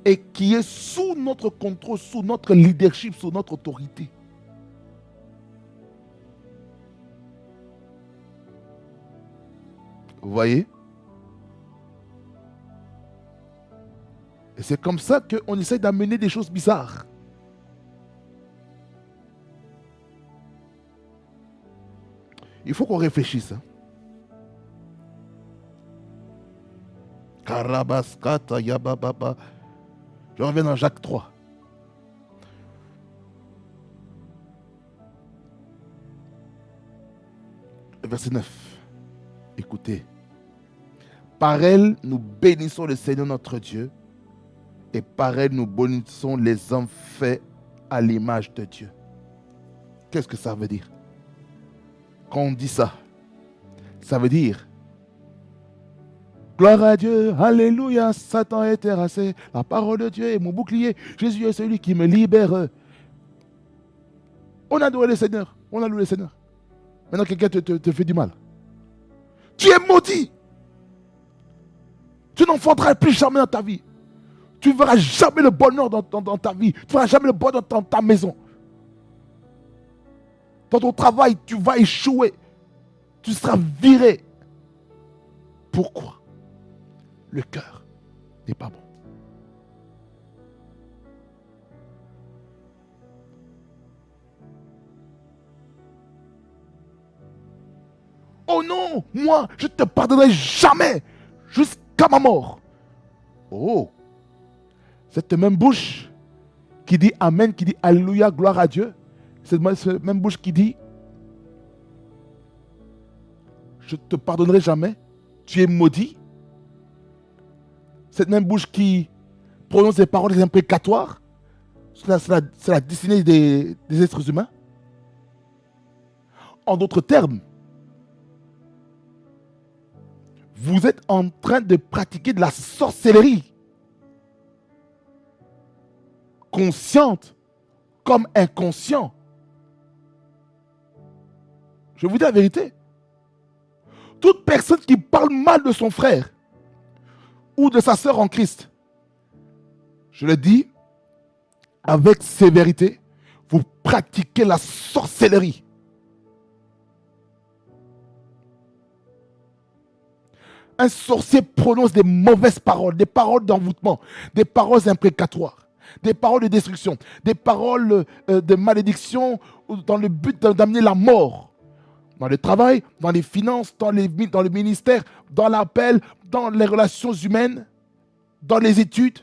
et qui est sous notre contrôle, sous notre leadership, sous notre autorité. Vous voyez? Et c'est comme ça qu'on essaie d'amener des choses bizarres. Il faut qu'on réfléchisse. Karabaskata yabababa. Je reviens dans Jacques 3. Verset 9. Écoutez. Par elle, nous bénissons le Seigneur notre Dieu. Et par elle, nous bénissons les hommes faits à l'image de Dieu. Qu'est-ce que ça veut dire? Quand on dit ça, ça veut dire gloire à Dieu, alléluia, Satan est terrassé, la parole de Dieu est mon bouclier, Jésus est celui qui me libère. On a adoré le Seigneur, on a loué le Seigneur. Maintenant quelqu'un te fait du mal. Tu es maudit. Tu n'enfanteras plus jamais dans ta vie. Tu ne verras jamais le bonheur dans ta vie. Tu ne verras jamais le bonheur dans ta maison. Dans ton travail, tu vas échouer. Tu seras viré. Pourquoi? Le cœur n'est pas bon. Oh non, moi, je ne te pardonnerai jamais jusqu'à ma mort. Oh, cette même bouche qui dit Amen, qui dit Alléluia, gloire à Dieu, cette même bouche qui dit je ne te pardonnerai jamais, tu es maudit. Cette même bouche qui prononce des paroles imprécatoires, c'est la destinée des êtres humains. En d'autres termes, vous êtes en train de pratiquer de la sorcellerie. consciente comme inconscient. Je vous dis la vérité. Toute personne qui parle mal de son frère ou de sa sœur en Christ, je le dis avec sévérité, vous pratiquez la sorcellerie. Un sorcier prononce des mauvaises paroles, des paroles d'envoûtement, des paroles imprécatoires, des paroles de destruction, des paroles de malédiction dans le but d'amener la mort. Dans le travail, dans les finances, dans le ministère, dans l'appel, dans les relations humaines, dans les études.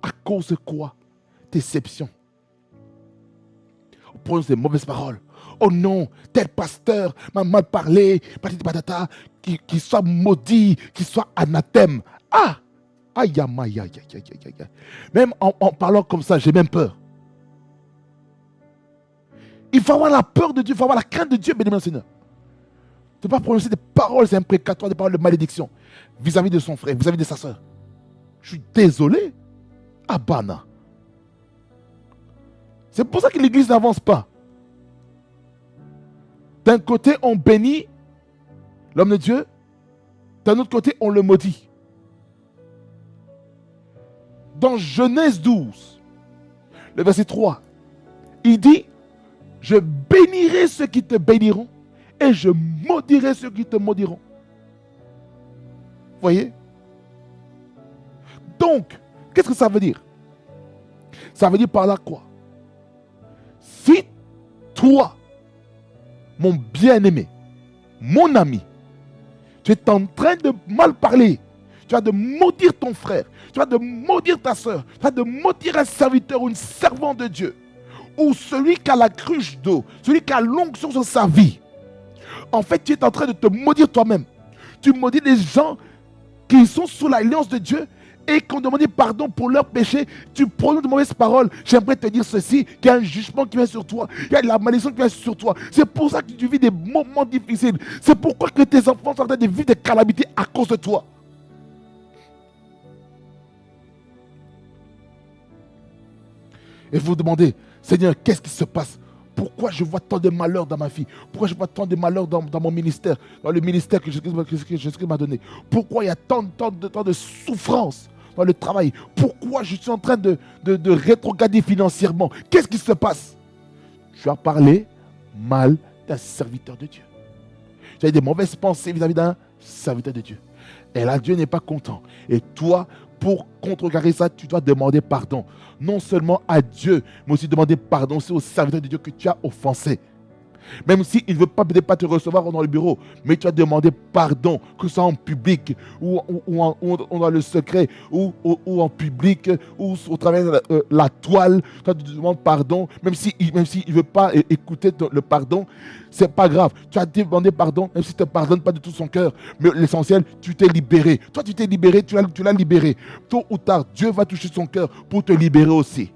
À cause de quoi? Déception. On prononce des mauvaises paroles. Oh non, tel pasteur m'a mal parlé, patata, qu'il soit maudit, qu'il soit anathème. Ah! Aïe, aïe, aïe, aïe, aïe, aïe, aïe. Même en parlant comme ça, j'ai même peur. Il faut avoir la peur de Dieu, il faut avoir la crainte de Dieu, béni mon Seigneur. De ne pas prononcer des paroles imprécatoires, des paroles de malédiction vis-à-vis de son frère, vis-à-vis de sa soeur. Je suis désolé. Abana. C'est pour ça que l'Église n'avance pas. D'un côté, on bénit l'homme de Dieu. D'un autre côté, on le maudit. Dans Genèse 12, le verset 3, il dit, je bénirai ceux qui te béniront et je maudirai ceux qui te maudiront. Vous voyez? Donc, qu'est-ce que ça veut dire? Ça veut dire par là quoi? Si toi, mon bien-aimé, mon ami, tu es en train de mal parler, tu vas de maudire ton frère, tu vas de maudire ta soeur, tu vas de maudire un serviteur ou une servante de Dieu, ou celui qui a la cruche d'eau, celui qui a l'onction sur sa vie. En fait, tu es en train de te maudire toi-même. Tu maudis les gens qui sont sous l'alliance de Dieu et qui ont demandé pardon pour leurs péchés. Tu prononces de mauvaises paroles. J'aimerais te dire ceci, qu'il y a un jugement qui vient sur toi, il y a de la malédiction qui vient sur toi. C'est pour ça que tu vis des moments difficiles. C'est pourquoi que tes enfants sont en train de vivre des calamités à cause de toi. Et vous vous demandez, Seigneur, qu'est-ce qui se passe? Pourquoi je vois tant de malheurs dans ma vie? Pourquoi je vois tant de malheurs dans mon ministère, dans le ministère que Jésus m'a donné? Pourquoi il y a tant de souffrance dans le travail? Pourquoi je suis en train de rétrograder financièrement? Qu'est-ce qui se passe? Tu as parlé mal d'un serviteur de Dieu. Tu as des mauvaises pensées vis-à-vis d'un serviteur de Dieu. Et là, Dieu n'est pas content. Et toi, pour contrecarrer ça, tu dois demander pardon. Non seulement à Dieu, mais aussi demander pardon aussi au serviteur de Dieu que tu as offensé. Même s'il ne veut pas, peut-être pas te recevoir dans le bureau, mais tu as demandé pardon, que ce soit en public, ou dans le secret, ou en public, ou au travers de la toile. Tu demandes pardon, même s'il ne veut pas écouter le pardon, c'est pas grave. Tu as demandé pardon, même s'il ne te pardonne pas de tout son cœur. Mais l'essentiel, tu t'es libéré. Toi, tu t'es libéré, tu l'as libéré. Tôt ou tard, Dieu va toucher son cœur pour te libérer aussi.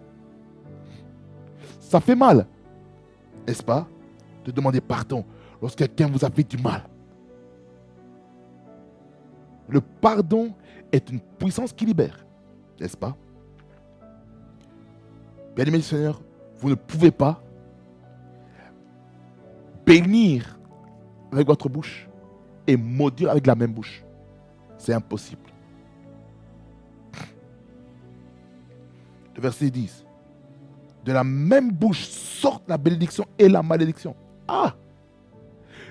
Ça fait mal, n'est-ce pas? De demander pardon lorsque quelqu'un vous a fait du mal. Le pardon est une puissance qui libère, n'est-ce pas? Bien-aimés du Seigneur, vous ne pouvez pas bénir avec votre bouche et maudire avec la même bouche. C'est impossible. Le verset 10. De la même bouche sortent la bénédiction et la malédiction. Ah!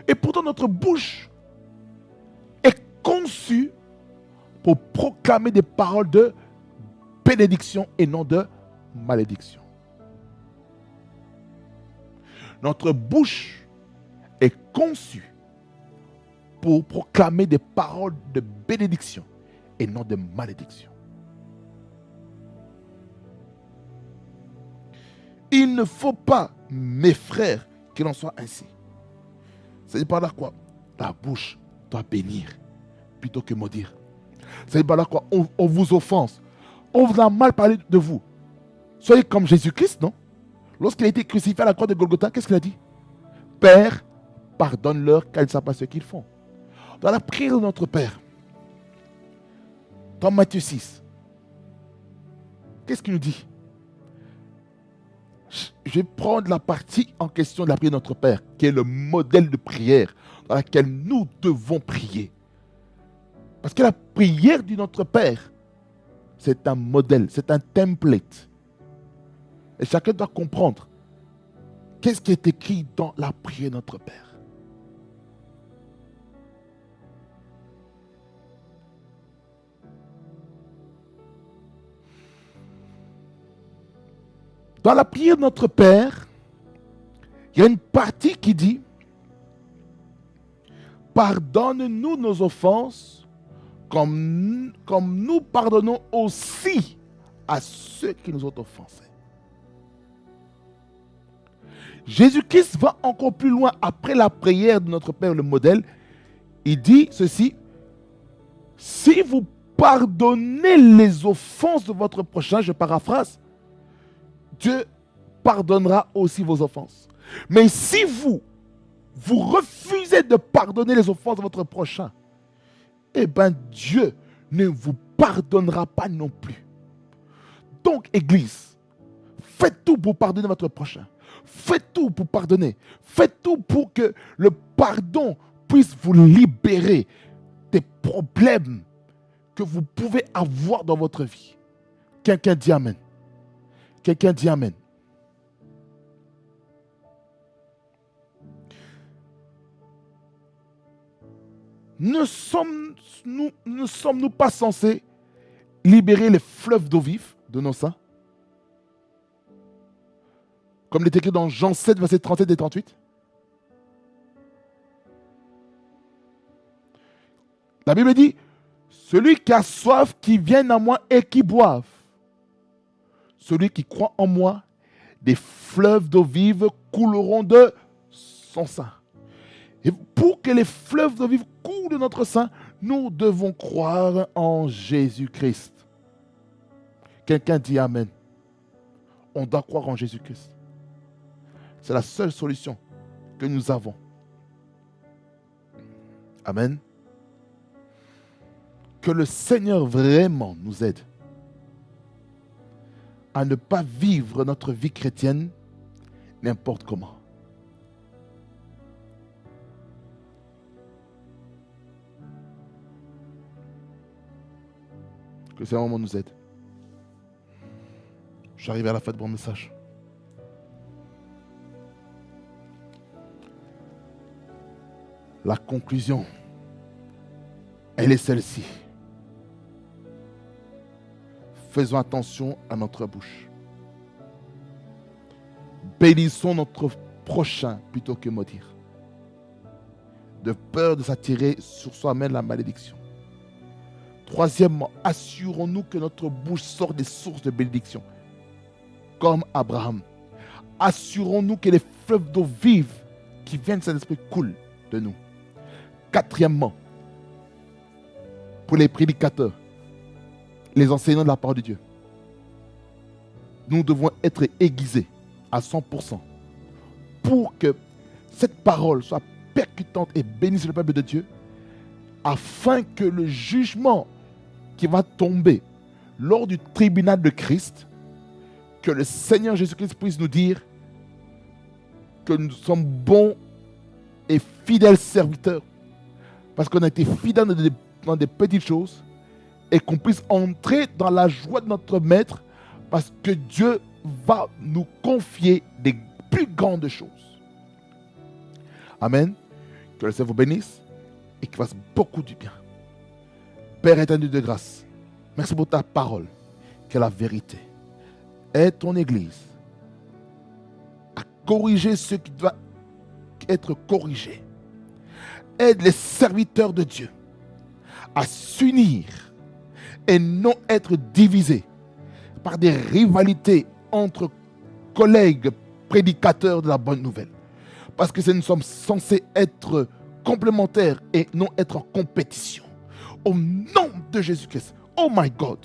Et pourtant notre bouche est conçue pour proclamer des paroles de bénédiction et non de malédiction. Notre bouche est conçue pour proclamer des paroles de bénédiction et non de malédiction. Il ne faut pas, mes frères, qu'il en soit ainsi. C'est par là quoi? La bouche doit bénir plutôt que maudire. C'est par là quoi? On vous offense. On vous a mal parlé de vous. Soyez comme Jésus-Christ, non? Lorsqu'il a été crucifié à la croix de Golgotha, qu'est-ce qu'il a dit? Père, pardonne-leur car ils ne savent pas ce qu'ils font. Dans la prière de notre Père, dans Matthieu 6, qu'est-ce qu'il nous dit? je vais prendre la partie en question de la prière de notre Père, qui est le modèle de prière dans laquelle nous devons prier. Parce que la prière de notre Père, c'est un modèle, c'est un template. Et chacun doit comprendre qu'est-ce qui est écrit dans la prière de notre Père. Dans la prière de notre Père, il y a une partie qui dit « Pardonne-nous nos offenses, comme nous pardonnons aussi à ceux qui nous ont offensés. » Jésus-Christ va encore plus loin après la prière de notre Père, le modèle. Il dit ceci, « Si vous pardonnez les offenses de votre prochain, je paraphrase, Dieu pardonnera aussi vos offenses. Mais si vous refusez de pardonner les offenses de votre prochain, eh bien Dieu ne vous pardonnera pas non plus. Donc, Église, faites tout pour pardonner votre prochain. Faites tout pour pardonner. Faites tout pour que le pardon puisse vous libérer des problèmes que vous pouvez avoir dans votre vie. Quelqu'un dit Amen. Quelqu'un dit Amen. Ne sommes-nous pas censés libérer les fleuves d'eau vive de nos seins? Comme il est écrit dans Jean 7, versets 37 et 38. La Bible dit, celui qui a soif, qui vienne à moi et qui boive. Celui qui croit en moi, des fleuves d'eau vive couleront de son sein. Et pour que les fleuves d'eau vive coulent de notre sein, nous devons croire en Jésus-Christ. Quelqu'un dit Amen. On doit croire en Jésus-Christ. C'est la seule solution que nous avons. Amen. Que le Seigneur vraiment nous aide à ne pas vivre notre vie chrétienne n'importe comment. Que le Seigneur vraiment nous aide. Je suis arrivé à la fin de mon message. La conclusion, elle est celle-ci. Faisons attention à notre bouche. Bénissons notre prochain plutôt que maudire. De peur de s'attirer sur soi-même la malédiction. Troisièmement, assurons-nous que notre bouche sort des sources de bénédiction. Comme Abraham. Assurons-nous que les fleuves d'eau vive qui viennent de Saint-Esprit coulent de nous. Quatrièmement, pour les prédicateurs, les enseignants de la parole de Dieu, nous devons être aiguisés à 100% pour que cette parole soit percutante et bénisse le peuple de Dieu, afin que le jugement qui va tomber lors du tribunal de Christ, que le Seigneur Jésus-Christ puisse nous dire que nous sommes bons et fidèles serviteurs, parce qu'on a été fidèles dans des petites choses, et qu'on puisse entrer dans la joie de notre Maître, parce que Dieu va nous confier des plus grandes choses. Amen. Que le Seigneur vous bénisse et qu'il fasse beaucoup du bien. Père éternel de grâce, merci pour ta parole, qui est la vérité. Aide ton Église à corriger ce qui doit être corrigé. Aide les serviteurs de Dieu à s'unir et non être divisés par des rivalités entre collègues prédicateurs de la bonne nouvelle. Parce que nous sommes censés être complémentaires et non être en compétition. Au nom de Jésus-Christ, oh my God,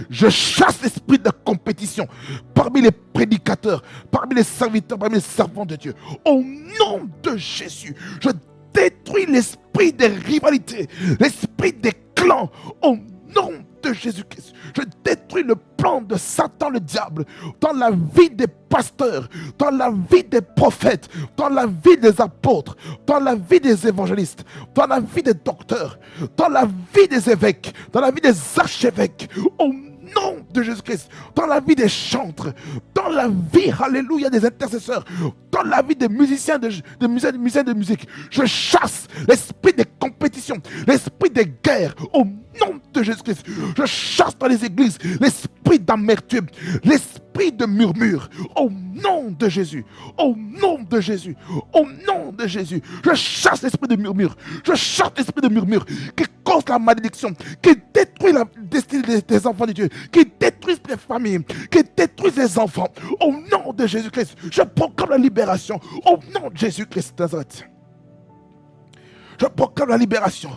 je chasse l'esprit de compétition parmi les prédicateurs, parmi les serviteurs, parmi les servants de Dieu. Au nom de Jésus, je détruis l'esprit des rivalités, l'esprit des clans. Au nom de Jésus-Christ, je détruis le plan de Satan le diable dans la vie des pasteurs, dans la vie des prophètes, dans la vie des apôtres, dans la vie des évangélistes, dans la vie des docteurs, dans la vie des évêques, dans la vie des archevêques, au nom de Jésus-Christ, dans la vie des chantres, dans la vie, alléluia, des intercesseurs, dans la vie des musiciens de musique. Je chasse l'esprit des compétitions, l'esprit des guerres, au nom de Jésus-Christ. Je chasse dans les églises l'esprit d'amertume, l'esprit de murmure, au nom de Jésus, au nom de Jésus, au nom de Jésus. Je chasse l'esprit de murmure, je chasse l'esprit de murmure qui cause la malédiction, qui détruit la destinée des enfants de Dieu, qui détruit les familles, qui détruit les enfants. Au nom de Jésus-Christ, je proclame la libération. Au nom de Jésus-Christ de Nazareth, je proclame la libération.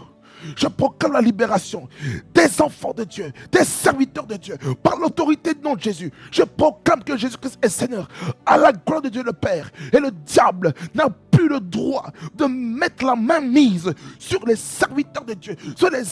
Je proclame la libération des enfants de Dieu, des serviteurs de Dieu, par l'autorité du nom de Jésus. Je proclame que Jésus-Christ est Seigneur, à la gloire de Dieu le Père. Et le diable n'a plus le droit de mettre la main mise sur les serviteurs de Dieu, sur les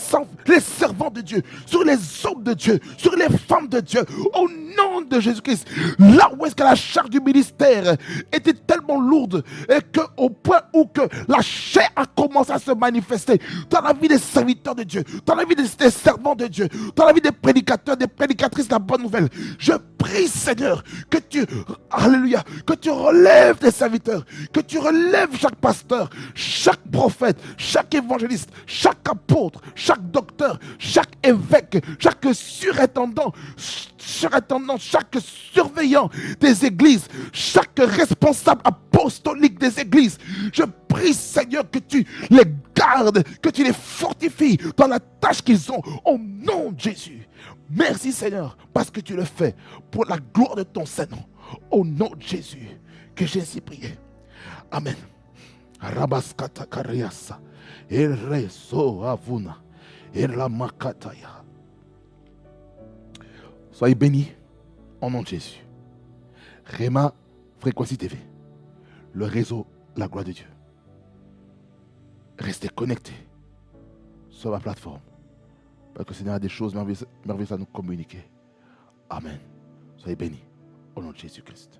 servants de Dieu, sur les hommes de Dieu, sur les femmes de Dieu. Au nom de Jésus-Christ, là où est-ce que la charge du ministère était tellement lourde et qu'au point où que la chair a commencé à se manifester dans la vie des serviteurs de Dieu, dans la vie des servants de Dieu, dans la vie des prédicateurs, des prédicatrices de la bonne nouvelle, je prie, Seigneur, que tu, alléluia, que tu relèves tes serviteurs, que tu relèves chaque pasteur, chaque prophète, chaque évangéliste, chaque apôtre, chaque docteur, chaque évêque, chaque surintendant, chaque surveillant des églises, chaque responsable apostolique des églises. Je prie, Seigneur, que tu les gardes, que tu les fortifies dans la tâche qu'ils ont, au nom de Jésus. Merci, Seigneur, parce que tu le fais pour la gloire de ton Saint-Nom. Au nom de Jésus, que j'ai ainsi prié. Amen. Rabaskata kariasa, ereso avuna, elamakataya. Soyez bénis au nom de Jésus. Réma Fréquency TV, le réseau La Gloire de Dieu. Restez connectés sur ma plateforme, parce que le Seigneur a des choses merveilleuses à nous communiquer. Amen. Soyez bénis au nom de Jésus-Christ.